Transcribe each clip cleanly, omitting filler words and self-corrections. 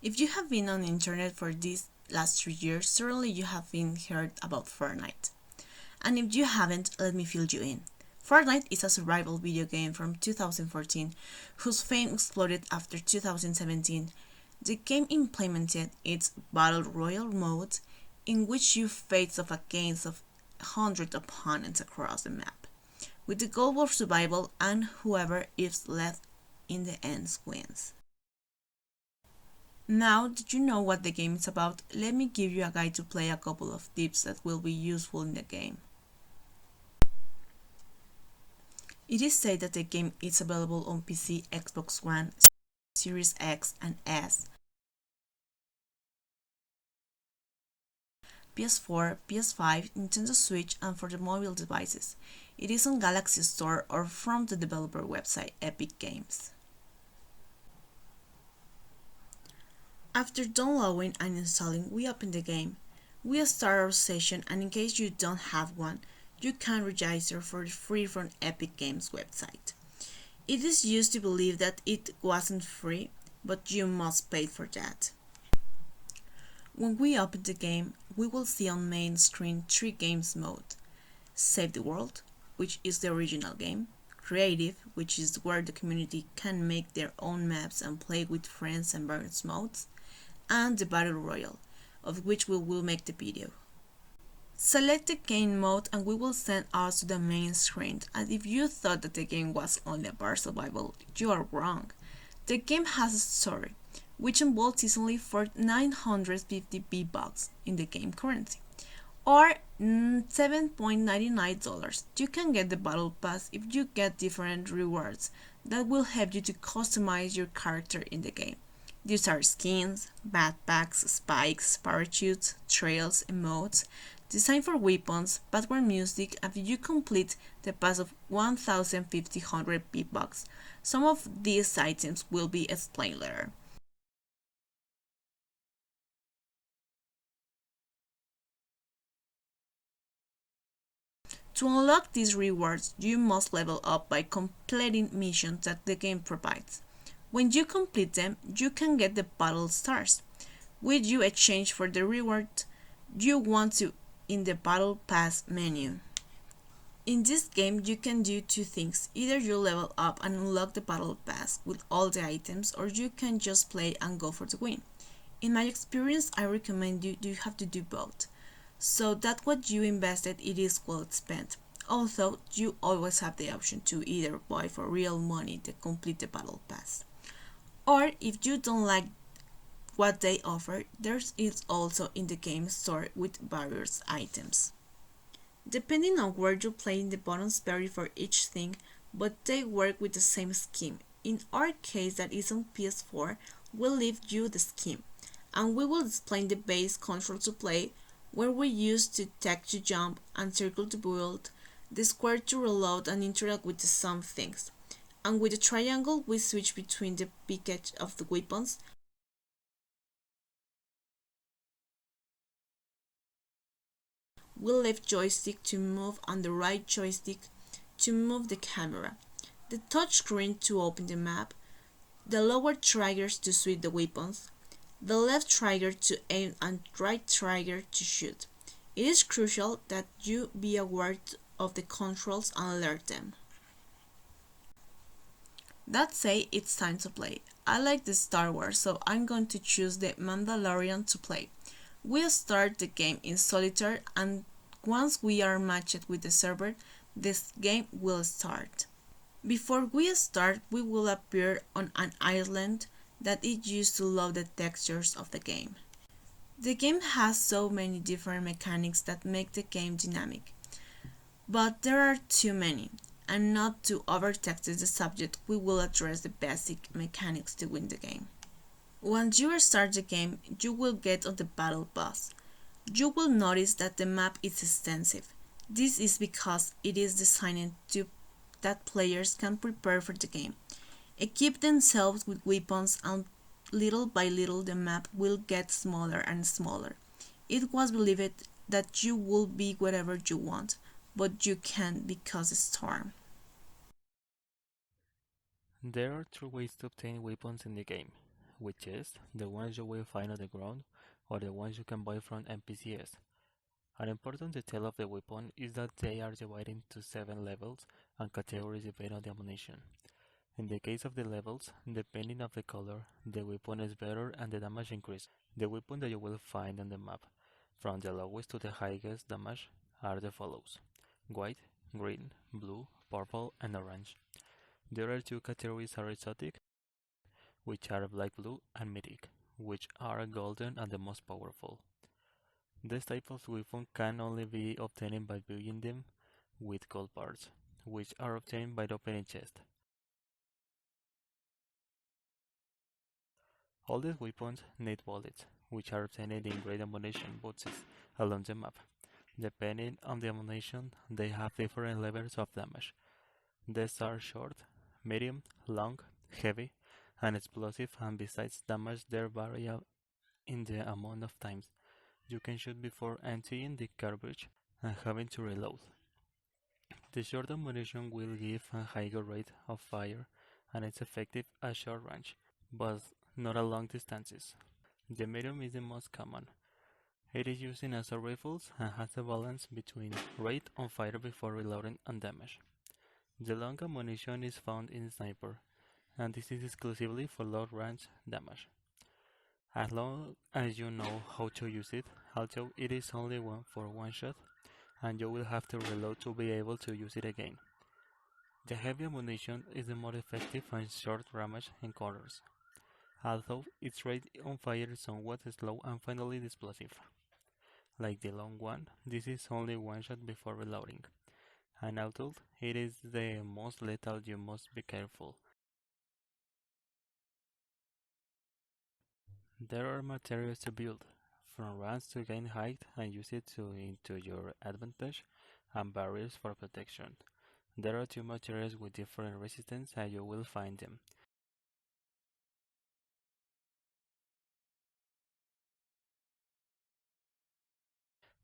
If you have been on the internet for these last 3 years, certainly you have been heard about Fortnite. And if you haven't, let me fill you in. Fortnite is a survival video game from 2014 whose fame exploded after 2017. The game implemented its Battle Royale mode, in which you face off against 100 opponents across the map, with the goal of survival, and whoever is left in the end wins. Now that you know what the game is about, let me give you a guide to play a couple of tips that will be useful in the game. It is said that the game is available on PC, Xbox One, Series X and S, PS4, PS5, Nintendo Switch, and for the mobile devices. It is on Galaxy Store or from the developer website Epic Games. After downloading and installing, we open the game. We start our session, and in case you don't have one, you can register for free from Epic Games website. It is used to believe that it wasn't free, but you must pay for that. When we open the game, we will see on main screen 3 games mode: Save the World, which is the original game; Creative, which is where the community can make their own maps and play with friends and various modes; and the Battle Royale, of which we will make the video. Select the game mode and we will send us to the main screen, and if you thought that the game was only a bar survival, you are wrong. The game has a story, which involves easily for 950 V-Bucks in the game currency, or $7.99. You can get the Battle Pass if you get different rewards that will help you to customize your character in the game. These are skins, backpacks, spikes, parachutes, trails, emotes, design for weapons, background music, and if you complete the pass of 1,500 V-Bucks, some of these items will be explained later. To unlock these rewards, you must level up by completing missions that the game provides. When you complete them, you can get the battle stars, which you exchange for the reward you want to in the Battle Pass menu. In this game, you can do 2 things: either you level up and unlock the Battle Pass with all the items, or you can just play and go for the win. In my experience, I recommend you have to do both, so that what you invested it is well spent. Although you always have the option to either buy for real money to complete the Battle Pass, or if you don't like what they offer, there is also in the game store with various items. Depending on where you play, the buttons vary for each thing, but they work with the same scheme. In our case, that is on PS4, we'll leave you the scheme, and we will display the base control to play, where we use the tag to jump and circle to build, the square to reload and interact with some things, and with the triangle we switch between the package of the weapons. We left joystick to move and the right joystick to move the camera, the touchscreen to open the map, the lower triggers to switch the weapons, the left trigger to aim and right trigger to shoot. It is crucial that you be aware of the controls and learn them. That said, it's time to play. I like the Star Wars, so I'm going to choose the Mandalorian to play. We start the game in solitaire, and once we are matched with the server, this game will start. Before we start, we will appear on an island that is used to load the textures of the game. The game has so many different mechanics that make the game dynamic, but there are too many, and not to overtax the subject, we will address the basic mechanics to win the game. Once you start the game, you will get on the battle bus. You will notice that the map is extensive. This is because it is designed to that players can prepare for the game, equip themselves with weapons, and little by little the map will get smaller and smaller. It was believed that you will be whatever you want, but you can't because of storm. There are 3 ways to obtain weapons in the game. with chests, the ones you will find on the ground, or the ones you can buy from NPCs. An important detail of the weapon is that they are divided into 7 levels and categories depending on the ammunition. In the case of the levels, depending on the color, the weapon is better and the damage increases. The weapons that you will find on the map, from the lowest to the highest damage, are the follows: white, green, blue, purple, and orange. There are two categories are exotic, which are black blue, and mythic, which are golden and the most powerful. This type of weapon can only be obtained by building them with gold parts, which are obtained by opening chest. All these weapons need bullets, which are obtained in great ammunition boxes along the map. Depending on the ammunition, they have different levels of damage. These are short, medium, long, heavy, and explosive, and besides damage they vary in the amount of times you can shoot before emptying the cartridge and having to reload. The short ammunition will give a higher rate of fire and it's effective at short range, but not at long distances. The medium is the most common. It is used in assault rifles and has a balance between rate on fire before reloading and damage. The long ammunition is found in sniper, and this is exclusively for long range damage. As long as you know how to use it, although it is only for one shot, and you will have to reload to be able to use it again. The heavy ammunition is the more effective and short range encounters, although its rate on fire is somewhat slow and finally explosive. Like the long one, this is only one shot before reloading, and although it is the most lethal, you must be careful. There are materials to build, from ramps to gain height and use it into your advantage, and barriers for protection. There are two materials with different resistance and you will find them.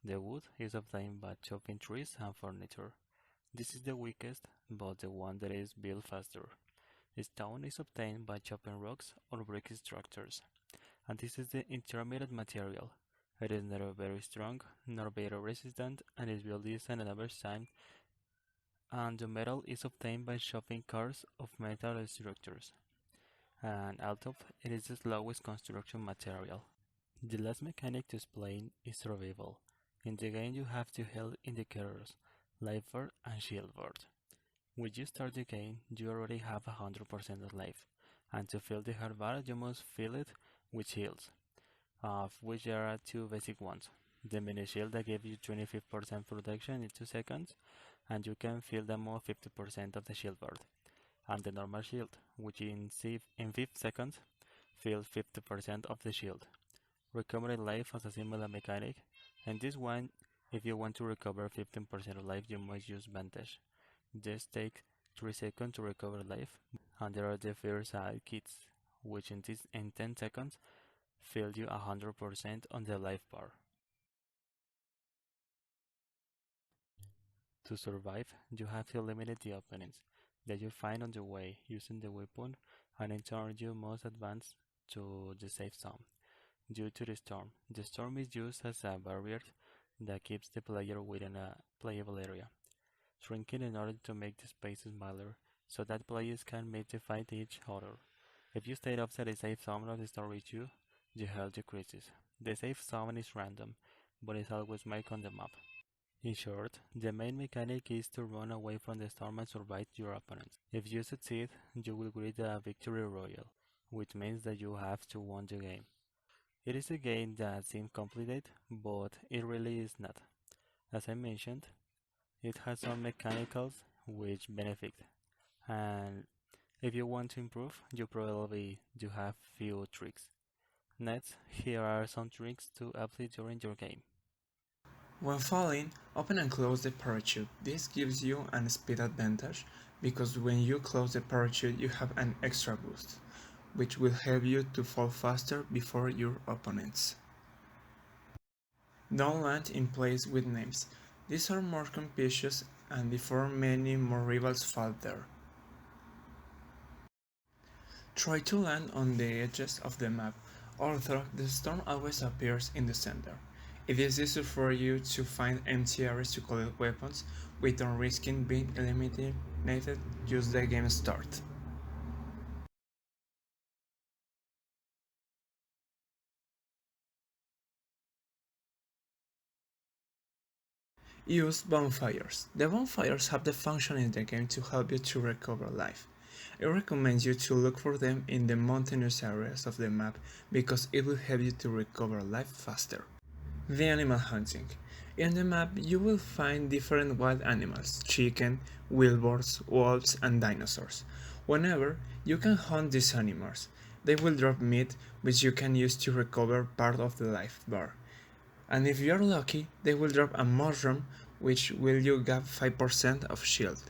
The wood is obtained by chopping trees and furniture. This is the weakest, but the one that is built faster. Stone is obtained by chopping rocks or brick structures, and this is the intermediate material. It is neither very strong nor very resistant and is built using an average time, and the metal is obtained by chopping cores of metal structures, and although it is the slowest construction material. The last mechanic to explain is survival. In the game you have two health indicators, life bar and shield bar. When you start the game, you already have 100% of life, and to fill the health bar you must fill it with shields, of which there are two basic ones. The mini shield that gives you 25% protection in 2 seconds, and you can fill them more 50% of the shield bar. And the normal shield, which in 5 seconds fills 50% of the shield. Recovery life has a similar mechanic, and this one, if you want to recover 15% of life, you must use bandage. Just take 3 seconds to recover life, and there are the first aid kits, which in 10 seconds fill you 100% on the life bar. To survive, you have to eliminate the openings that you find on the way using the weapon, and in turn you must advance to the safe zone. Due to the storm is used as a barrier that keeps the player within a playable area, shrinking in order to make the space smaller so that players can meet to fight each other. If you stay outside the safe zone of the storm reach you, your health decreases. The safe zone is random, but is always marked on the map. In short, the main mechanic is to run away from the storm and survive your opponents. If you succeed, you will greet a victory royal, which means that you have to win the game. It is a game that seems complicated, but it really is not. As I mentioned, it has some mechanicals which benefit, and if you want to improve, you probably do have few tricks. Next, here are some tricks to apply during your game. When falling, open and close the parachute. This gives you an speed advantage because when you close the parachute you have an extra boost, which will help you to fall faster before your opponents. Don't land in place with names. These are more competitive and before many more rivals fall there. Try to land on the edges of the map, although the storm always appears in the center. It is easier for you to find empty areas to collect weapons without risking being eliminated just the game start. Use bonfires. The bonfires have the function in the game to help you to recover life. I recommend you to look for them in the mountainous areas of the map because it will help you to recover life faster. The animal hunting. In the map you will find different wild animals, chicken, wildebeest, wolves and dinosaurs. Whenever you can hunt these animals, they will drop meat which you can use to recover part of the life bar. And if you are lucky, they will drop a mushroom which will you get 5% of shield.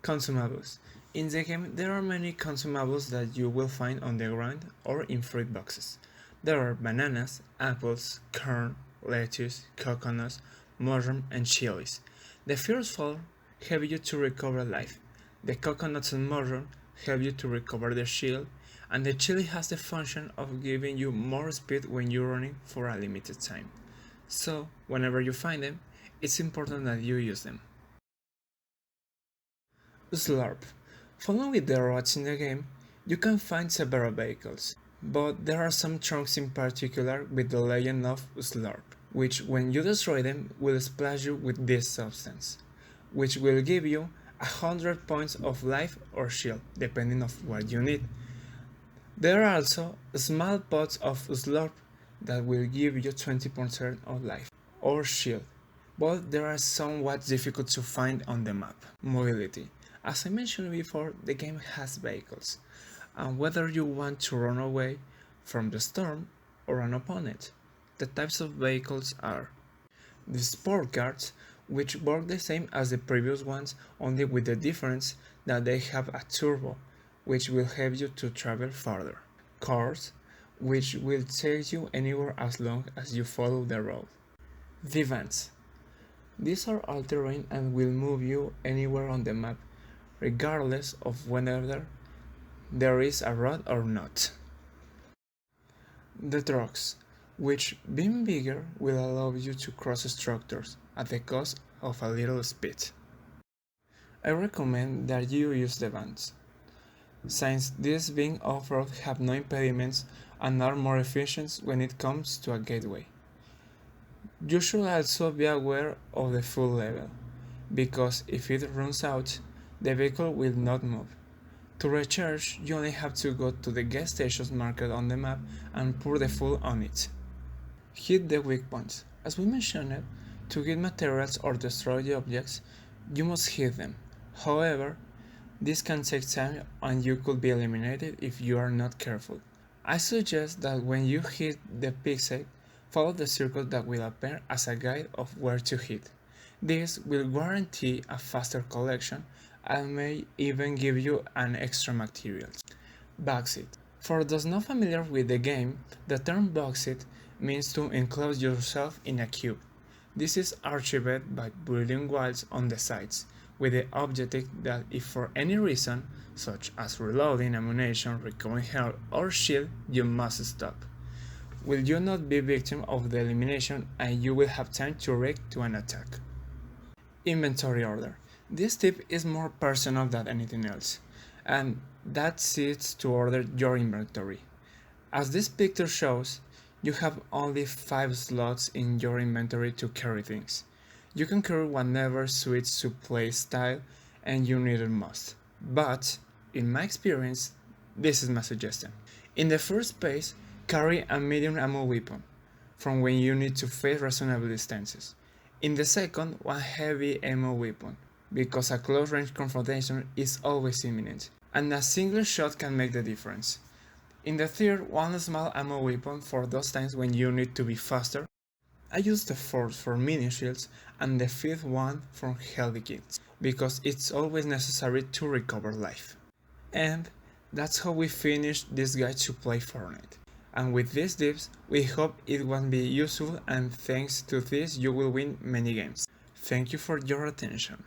Consumables. In the game there are many consumables that you will find on the ground or in fruit boxes. There are bananas, apples, corn, lettuce, coconuts, mushroom and chilies. The first four help you to recover life. The coconuts and mushroom help you to recover the shield, and the chili has the function of giving you more speed when you're running for a limited time. So, whenever you find them, it's important that you use them. Slurp. Following the roads in the game, you can find several vehicles, but there are some trunks in particular with the legend of Slurp, which when you destroy them will splash you with this substance, which will give you 100 points of life or shield, depending on what you need. There are also small pots of Slurp that will give you 20% of life or shield, but they are somewhat difficult to find on the map. Mobility. As I mentioned before, the game has vehicles, and whether you want to run away from the storm or run upon it. The types of vehicles are the sport cars, which work the same as the previous ones, only with the difference that they have a turbo, which will help you to travel farther. Cars, which will take you anywhere as long as you follow the road. The vans. These are all-terrain and will move you anywhere on the map, regardless of whether there is a road or not. The trucks, which being bigger will allow you to cross structures at the cost of a little speed. I recommend that you use the vans, since these being off-road have no impediments and are more efficient when it comes to a gateway. You should also be aware of the fuel level, because if it runs out, the vehicle will not move. To recharge, you only have to go to the gas stations marked on the map and pour the fuel on it. Hit the weak points. As we mentioned, to get materials or destroy the objects, you must hit them. However, this can take time and you could be eliminated if you are not careful. I suggest that when you hit the pixel, follow the circle that will appear as a guide of where to hit. This will guarantee a faster collection and may even give you an extra materials. Box it. For those not familiar with the game, the term box it means to enclose yourself in a cube. This is achieved by building walls on the sides, with the objective that if for any reason, such as reloading ammunition, recovering health or shield, you must stop. Will you not be victim of the elimination and you will have time to react to an attack. Inventory order. This tip is more personal than anything else, and that's it to order your inventory. As this picture shows, you have only 5 slots in your inventory to carry things. You can carry whatever suits to play style and you need it most. But, in my experience, this is my suggestion. In the first space, carry a medium ammo weapon, from when you need to face reasonable distances. In the second, one heavy ammo weapon, because a close range confrontation is always imminent, and a single shot can make the difference. In the third, one small ammo weapon for those times when you need to be faster. I use the fourth for mini shields and the fifth one for healthy kits, because it's always necessary to recover life. And that's how we finished this guide to play Fortnite. And with these tips, we hope it will be useful, and thanks to this you will win many games. Thank you for your attention.